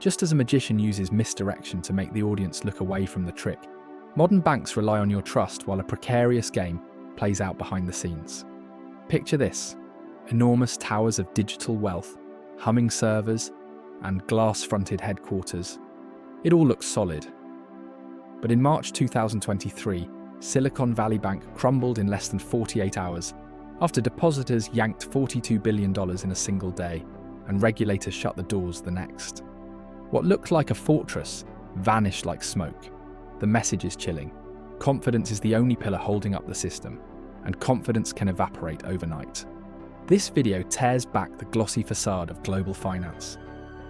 Just as a magician uses misdirection to make the audience look away from the trick, modern banks rely on your trust while a precarious game plays out behind the scenes. Picture this: enormous towers of digital wealth, humming servers, and glass-fronted headquarters. It all looks solid. But in March 2023, Silicon Valley Bank crumbled in less than 48 hours after depositors yanked $42 billion in a single day and regulators shut the doors the next. What looked like a fortress vanished like smoke. The message is chilling. Confidence is the only pillar holding up the system, and confidence can evaporate overnight. This video tears back the glossy facade of global finance.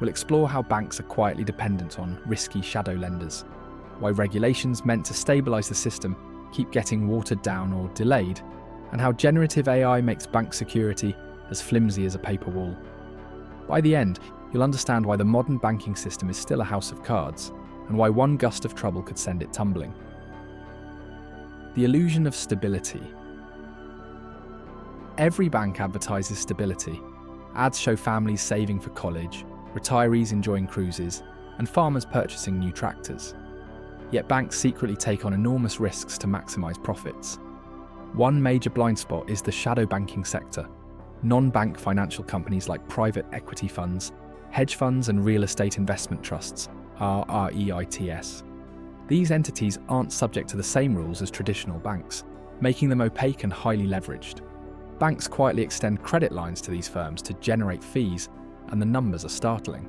We'll explore how banks are quietly dependent on risky shadow lenders, why regulations meant to stabilise the system keep getting watered down or delayed, and how generative AI makes bank security as flimsy as a paper wall. By the end, you'll understand why the modern banking system is still a house of cards, and why one gust of trouble could send it tumbling. The illusion of stability. Every bank advertises stability. Ads show families saving for college, retirees enjoying cruises, and farmers purchasing new tractors. Yet banks secretly take on enormous risks to maximise profits. One major blind spot is the shadow banking sector. Non-bank financial companies like private equity funds, hedge funds and real estate investment trusts are REITs. These entities aren't subject to the same rules as traditional banks, making them opaque and highly leveraged. Banks quietly extend credit lines to these firms to generate fees, and the numbers are startling.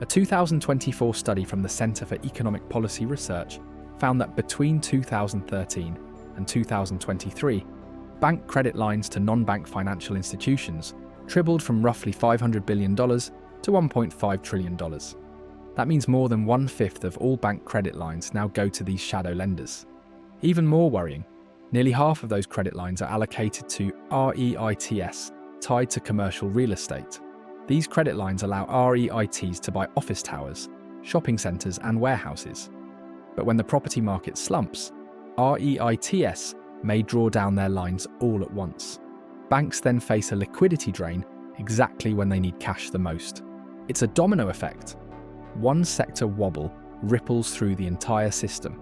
A 2024 study from the Centre for Economic Policy Research found that between 2013 and 2023, bank credit lines to non-bank financial institutions tripled from roughly $500 billion to $1.5 trillion. That means more than 1/5 of all bank credit lines now go to these shadow lenders. Even more worrying, nearly half of those credit lines are allocated to REITs tied to commercial real estate. These credit lines allow REITs to buy office towers, shopping centres and warehouses. But when the property market slumps, REITs may draw down their lines all at once. Banks then face a liquidity drain exactly when they need cash the most. It's a domino effect. One sector wobble ripples through the entire system.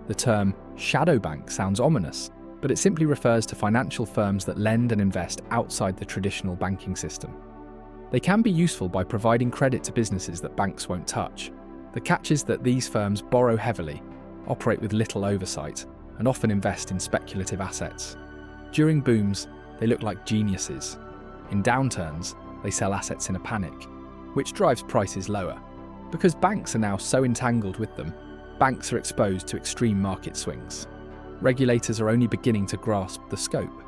The term shadow bank sounds ominous, but it simply refers to financial firms that lend and invest outside the traditional banking system. They can be useful by providing credit to businesses that banks won't touch. The catch is that these firms borrow heavily, operate with little oversight, and often invest in speculative assets. During booms, they look like geniuses. In downturns, they sell assets in a panic, which drives prices lower. Because banks are now so entangled with them, banks are exposed to extreme market swings. Regulators are only beginning to grasp the scope.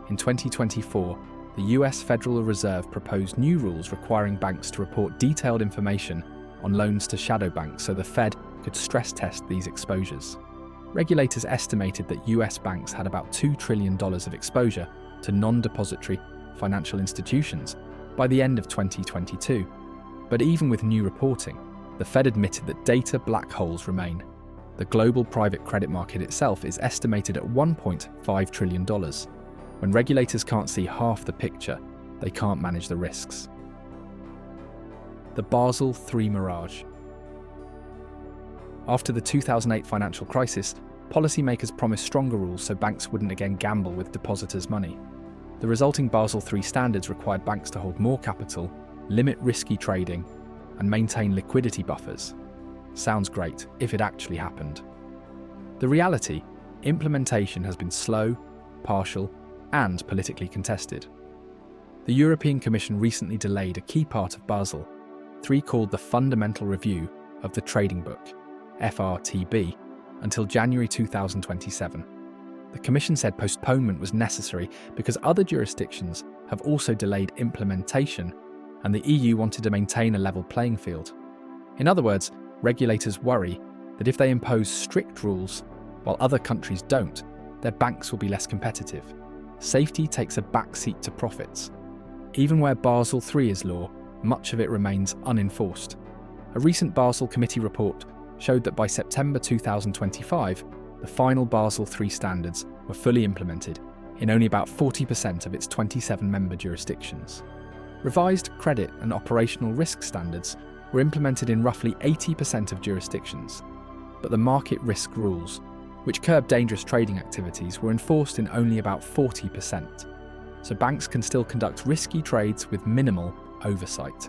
In 2024, the US Federal Reserve proposed new rules requiring banks to report detailed information on loans to shadow banks so the Fed could stress test these exposures. Regulators estimated that US banks had about $2 trillion of exposure to non-depository financial institutions by the end of 2022. But even with new reporting, the Fed admitted that data black holes remain. The global private credit market itself is estimated at $1.5 trillion. When regulators can't see half the picture, they can't manage the risks. The Basel III mirage. After the 2008 financial crisis, policymakers promised stronger rules so banks wouldn't again gamble with depositors' money. The resulting Basel III standards required banks to hold more capital, limit risky trading, and maintain liquidity buffers. Sounds great if it actually happened. The reality, implementation has been slow, partial, and politically contested. The European Commission recently delayed a key part of Basel III called the Fundamental Review of the Trading Book, FRTB, until January 2027. The Commission said postponement was necessary because other jurisdictions have also delayed implementation and the EU wanted to maintain a level playing field. In other words, regulators worry that if they impose strict rules while other countries don't, their banks will be less competitive. Safety takes a backseat to profits. Even where Basel III is law, much of it remains unenforced. A recent Basel Committee report showed that by September 2025, the final Basel III standards were fully implemented in only about 40% of its 27 member jurisdictions. Revised credit and operational risk standards were implemented in roughly 80% of jurisdictions, but the market risk rules, which curb dangerous trading activities, were enforced in only about 40%. So banks can still conduct risky trades with minimal oversight.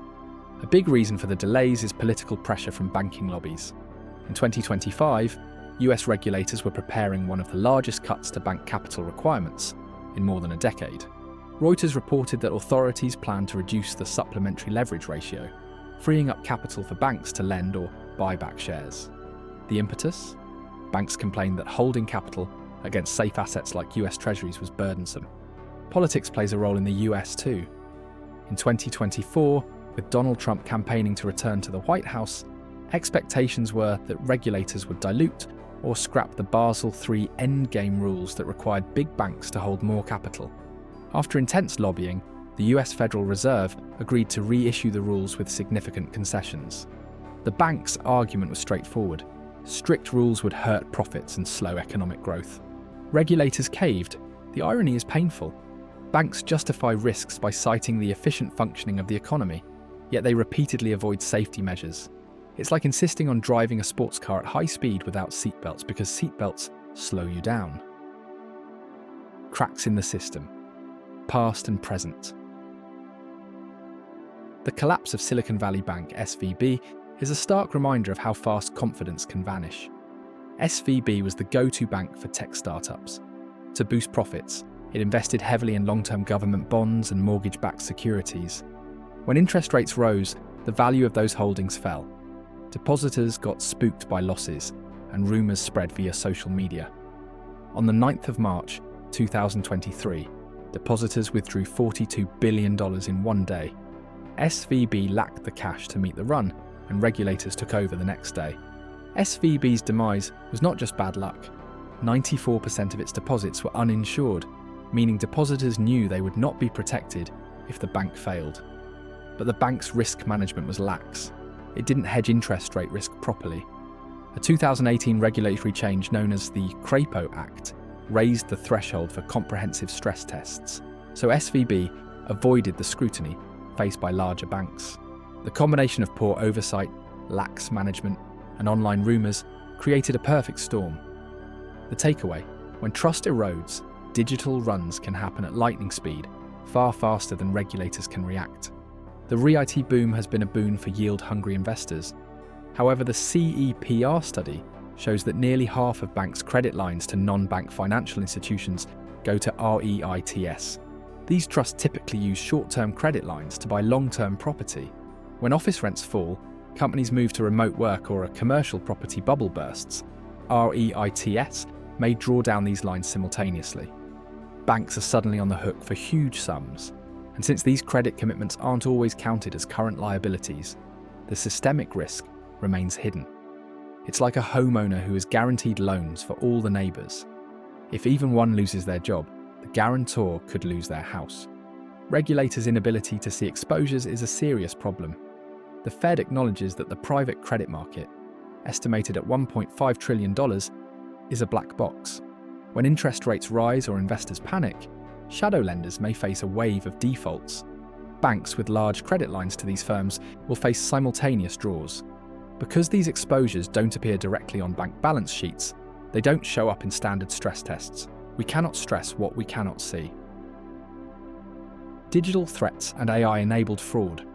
A big reason for the delays is political pressure from banking lobbies. In 2025, US regulators were preparing one of the largest cuts to bank capital requirements in more than a decade. Reuters reported that authorities plan to reduce the supplementary leverage ratio, freeing up capital for banks to lend or buy back shares. The impetus? Banks complained that holding capital against safe assets like US Treasuries was burdensome. Politics plays a role in the US too. In 2024, with Donald Trump campaigning to return to the White House, expectations were that regulators would dilute or scrap the Basel III endgame rules that required big banks to hold more capital. After intense lobbying, the US Federal Reserve agreed to reissue the rules with significant concessions. The bank's argument was straightforward. Strict rules would hurt profits and slow economic growth. Regulators caved. The irony is painful. Banks justify risks by citing the efficient functioning of the economy, yet they repeatedly avoid safety measures. It's like insisting on driving a sports car at high speed without seatbelts because seatbelts slow you down. Cracks in the system, past and present. The collapse of Silicon Valley Bank, SVB, is a stark reminder of how fast confidence can vanish. SVB was the go-to bank for tech startups. To boost profits, it invested heavily in long-term government bonds and mortgage-backed securities. When interest rates rose, the value of those holdings fell. Depositors got spooked by losses, and rumours spread via social media. On the 9th of March, 2023, depositors withdrew $42 billion in one day. SVB lacked the cash to meet the run, and regulators took over the next day. SVB's demise was not just bad luck. 94% of its deposits were uninsured, meaning depositors knew they would not be protected if the bank failed. But the bank's risk management was lax. It didn't hedge interest rate risk properly. A 2018 regulatory change known as the Crapo Act raised the threshold for comprehensive stress tests, so SVB avoided the scrutiny faced by larger banks. The combination of poor oversight, lax management, and online rumours created a perfect storm. The takeaway: when trust erodes, digital runs can happen at lightning speed, far faster than regulators can react. The REIT boom has been a boon for yield-hungry investors. However, the CEPR study shows that nearly half of banks' credit lines to non-bank financial institutions go to REITs. These trusts typically use short-term credit lines to buy long-term property. When office rents fall, companies move to remote work, or a commercial property bubble bursts, REITs may draw down these lines simultaneously. Banks are suddenly on the hook for huge sums, and since these credit commitments aren't always counted as current liabilities, the systemic risk remains hidden. It's like a homeowner who is guaranteed loans for all the neighbours. If even one loses their job, the guarantor could lose their house. Regulators' inability to see exposures is a serious problem. The Fed acknowledges that the private credit market, estimated at $1.5 trillion, is a black box. When interest rates rise or investors panic, shadow lenders may face a wave of defaults. Banks with large credit lines to these firms will face simultaneous draws. Because these exposures don't appear directly on bank balance sheets, they don't show up in standard stress tests. We cannot stress what we cannot see. Digital threats and AI-enabled fraud.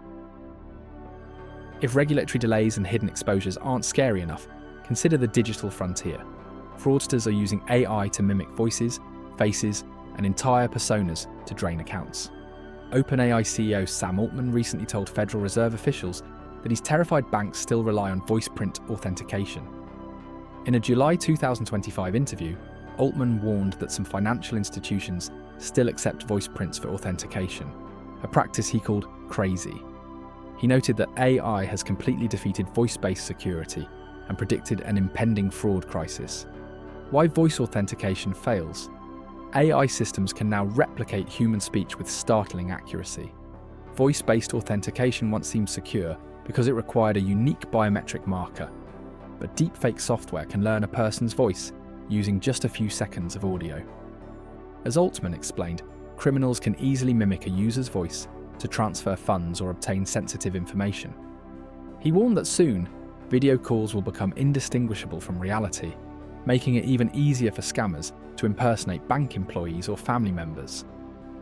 If regulatory delays and hidden exposures aren't scary enough, consider the digital frontier. Fraudsters are using AI to mimic voices, faces, and entire personas to drain accounts. OpenAI CEO Sam Altman recently told Federal Reserve officials that he's terrified banks still rely on voice-print authentication. In a July 2025 interview, Altman warned that some financial institutions still accept voice prints for authentication, a practice he called crazy. He noted that AI has completely defeated voice-based security and predicted an impending fraud crisis. Why voice authentication fails? AI systems can now replicate human speech with startling accuracy. Voice-based authentication once seemed secure because it required a unique biometric marker, but deepfake software can learn a person's voice using just a few seconds of audio. As Altman explained, criminals can easily mimic a user's voice to transfer funds or obtain sensitive information. He warned that soon, video calls will become indistinguishable from reality, making it even easier for scammers to impersonate bank employees or family members.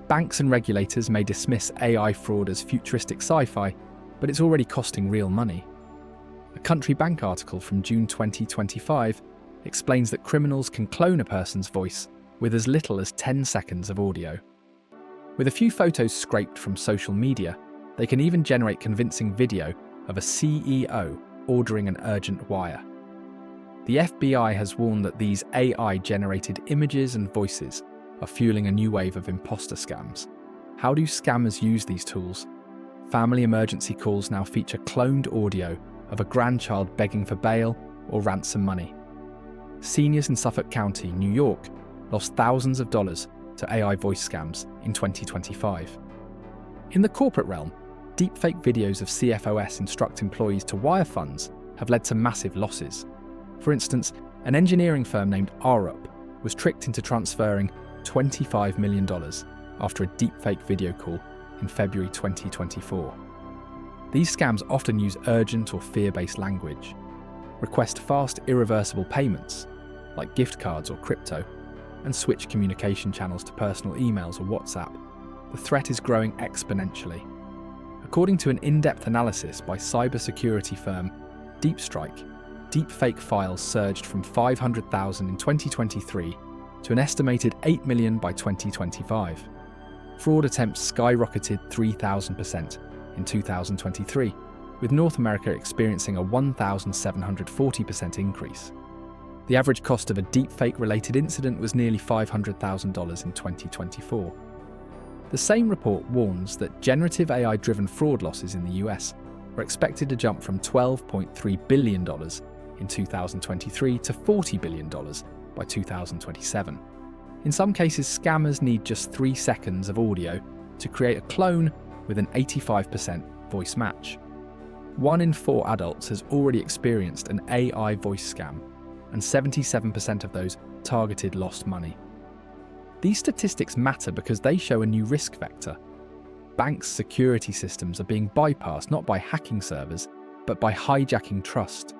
Banks and regulators may dismiss AI fraud as futuristic sci-fi, but it's already costing real money. A Country Bank article from June 2025 explains that criminals can clone a person's voice with as little as 10 seconds of audio. With a few photos scraped from social media, they can even generate convincing video of a CEO ordering an urgent wire. The FBI has warned that these AI-generated images and voices are fueling a new wave of imposter scams. How do scammers use these tools? Family emergency calls now feature cloned audio of a grandchild begging for bail or ransom money. Seniors in Suffolk County, New York, lost thousands of dollars to AI voice scams in 2025. In the corporate realm, deepfake videos of CFOs instruct employees to wire funds have led to massive losses. For instance, an engineering firm named Arup was tricked into transferring $25 million after a deepfake video call in February 2024. These scams often use urgent or fear-based language, request fast, irreversible payments, like gift cards or crypto, and switch communication channels to personal emails or WhatsApp. The threat is growing exponentially. According to an in-depth analysis by cybersecurity firm DeepStrike, deepfake files surged from 500,000 in 2023 to an estimated 8 million by 2025. Fraud attempts skyrocketed 3,000% in 2023, with North America experiencing a 1,740% increase. The average cost of a deepfake-related incident was nearly $500,000 in 2024. The same report warns that generative AI-driven fraud losses in the US are expected to jump from $12.3 billion in 2023 to $40 billion by 2027. In some cases, scammers need just 3 seconds of audio to create a clone with an 85% voice match. 1 in 4 adults has already experienced an AI voice scam, and 77% of those targeted lost money. These statistics matter because they show a new risk vector. Banks' security systems are being bypassed not by hacking servers, but by hijacking trust.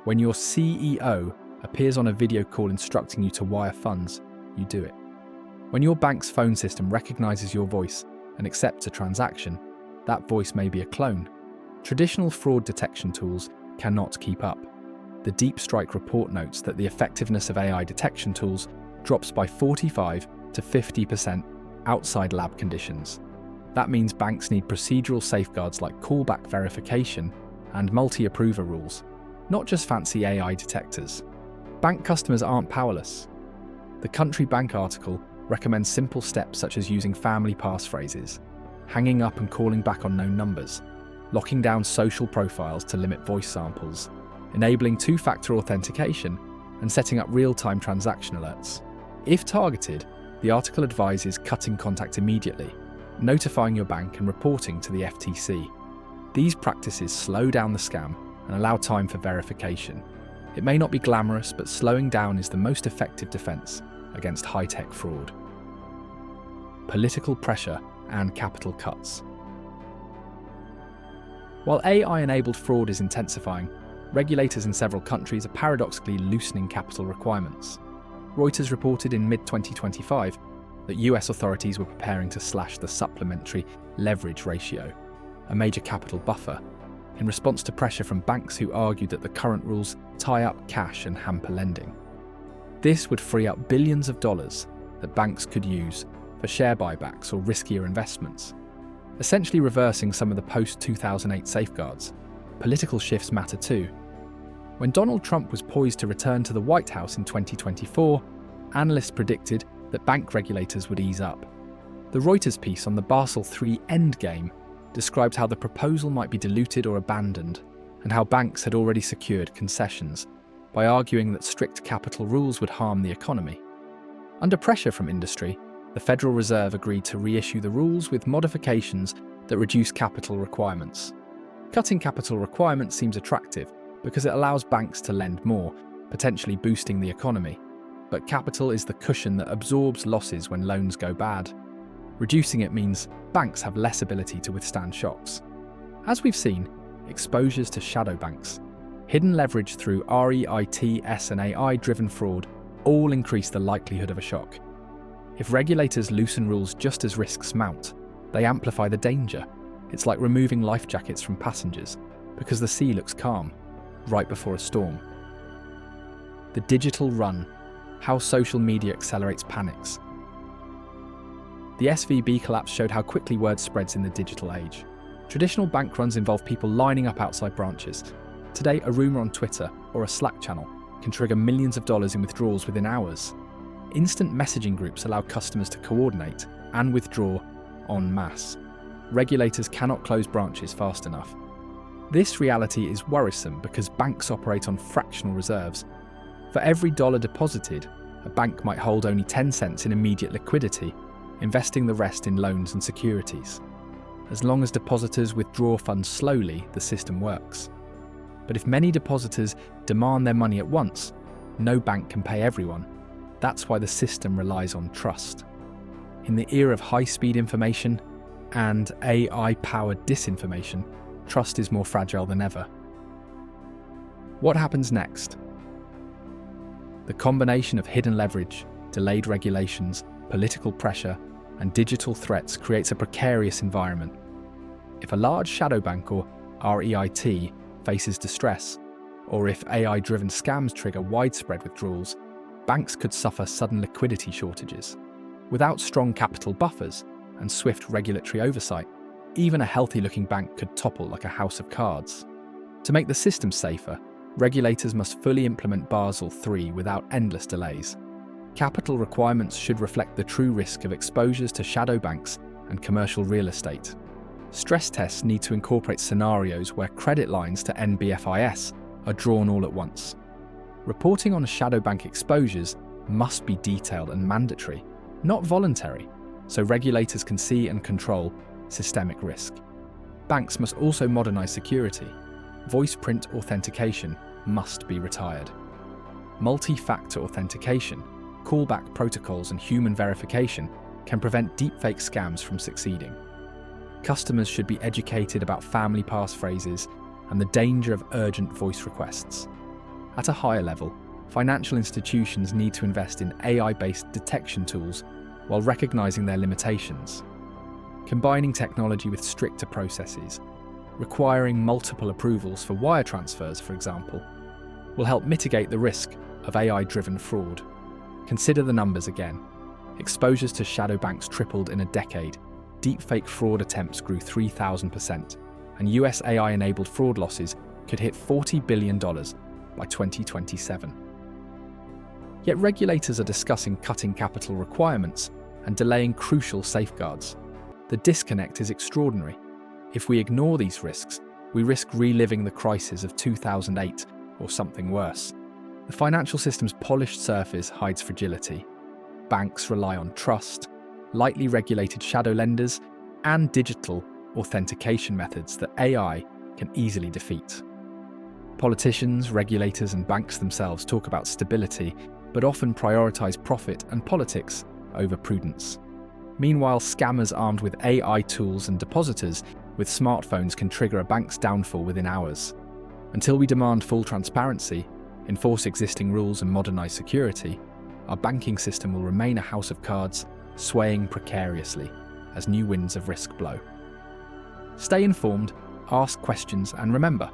When your CEO appears on a video call instructing you to wire funds, you do it. When your bank's phone system recognizes your voice and accepts a transaction, that voice may be a clone. Traditional fraud detection tools cannot keep up. The DeepStrike report notes that the effectiveness of AI detection tools drops by 45 to 50% outside lab conditions. That means banks need procedural safeguards like callback verification and multi-approver rules, not just fancy AI detectors. Bank customers aren't powerless. The Country Bank article recommends simple steps such as using family passphrases, hanging up and calling back on known numbers, locking down social profiles to limit voice samples, enabling two-factor authentication, and setting up real-time transaction alerts. If targeted, the article advises cutting contact immediately, notifying your bank and reporting to the FTC. These practices slow down the scam and allow time for verification. It may not be glamorous, but slowing down is the most effective defense against high-tech fraud. Political pressure and capital cuts. While AI-enabled fraud is intensifying, regulators in several countries are paradoxically loosening capital requirements. Reuters reported in mid-2025 that US authorities were preparing to slash the supplementary leverage ratio, a major capital buffer, in response to pressure from banks who argued that the current rules tie up cash and hamper lending. This would free up billions of dollars that banks could use for share buybacks or riskier investments, essentially reversing some of the post-2008 safeguards. Political shifts matter too. When Donald Trump was poised to return to the White House in 2024, analysts predicted that bank regulators would ease up. The Reuters piece on the Basel III endgame described how the proposal might be diluted or abandoned, and how banks had already secured concessions by arguing that strict capital rules would harm the economy. Under pressure from industry, the Federal Reserve agreed to reissue the rules with modifications that reduce capital requirements. Cutting capital requirements seems attractive because it allows banks to lend more, potentially boosting the economy. But capital is the cushion that absorbs losses when loans go bad. Reducing it means banks have less ability to withstand shocks. As we've seen, exposures to shadow banks, hidden leverage through REITs and AI-driven fraud all increase the likelihood of a shock. If regulators loosen rules just as risks mount, they amplify the danger. It's like removing life jackets from passengers because the sea looks calm right before a storm. The digital run, how social media accelerates panics. The SVB collapse showed how quickly word spreads in the digital age. Traditional bank runs involve people lining up outside branches. Today, a rumour on Twitter or a Slack channel can trigger millions of dollars in withdrawals within hours. Instant messaging groups allow customers to coordinate and withdraw en masse. Regulators cannot close branches fast enough. This reality is worrisome because banks operate on fractional reserves. For every dollar deposited, a bank might hold only 10 cents in immediate liquidity, investing the rest in loans and securities. As long as depositors withdraw funds slowly, the system works. But if many depositors demand their money at once, no bank can pay everyone. That's why the system relies on trust. In the era of high-speed information and AI-powered disinformation, trust is more fragile than ever. What happens next? The combination of hidden leverage, delayed regulations, political pressure, and digital threats creates a precarious environment. If a large shadow bank or REIT faces distress, or if AI-driven scams trigger widespread withdrawals, banks could suffer sudden liquidity shortages. Without strong capital buffers and swift regulatory oversight, even a healthy-looking bank could topple like a house of cards. To make the system safer, regulators must fully implement Basel III without endless delays. Capital requirements should reflect the true risk of exposures to shadow banks and commercial real estate. Stress tests need to incorporate scenarios where credit lines to NBFIs are drawn all at once. Reporting on shadow bank exposures must be detailed and mandatory, not voluntary, so regulators can see and control systemic risk. Banks must also modernize security. Voice print authentication must be retired. Multi-factor authentication, callback protocols, and human verification can prevent deepfake scams from succeeding. Customers should be educated about family passphrases and the danger of urgent voice requests. At a higher level, financial institutions need to invest in AI-based detection tools while recognizing their limitations. Combining technology with stricter processes, requiring multiple approvals for wire transfers, for example, will help mitigate the risk of AI-driven fraud. Consider the numbers again. Exposures to shadow banks tripled in a decade, deepfake fraud attempts grew 3,000%, and US AI-enabled fraud losses could hit $40 billion by 2027. Yet regulators are discussing cutting capital requirements and delaying crucial safeguards. The disconnect is extraordinary. If we ignore these risks, we risk reliving the crisis of 2008 or something worse. The financial system's polished surface hides fragility. Banks rely on trust, lightly regulated shadow lenders, and digital authentication methods that AI can easily defeat. Politicians, regulators, and banks themselves talk about stability, but often prioritize profit and politics over prudence. Meanwhile, scammers armed with AI tools and depositors with smartphones can trigger a bank's downfall within hours. Until we demand full transparency, enforce existing rules, and modernize security, our banking system will remain a house of cards, swaying precariously as new winds of risk blow. Stay informed, ask questions, and remember,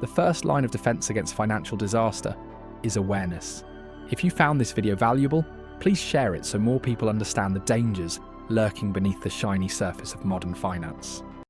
the first line of defense against financial disaster is awareness. If you found this video valuable, please share it so more people understand the dangers lurking beneath the shiny surface of modern finance.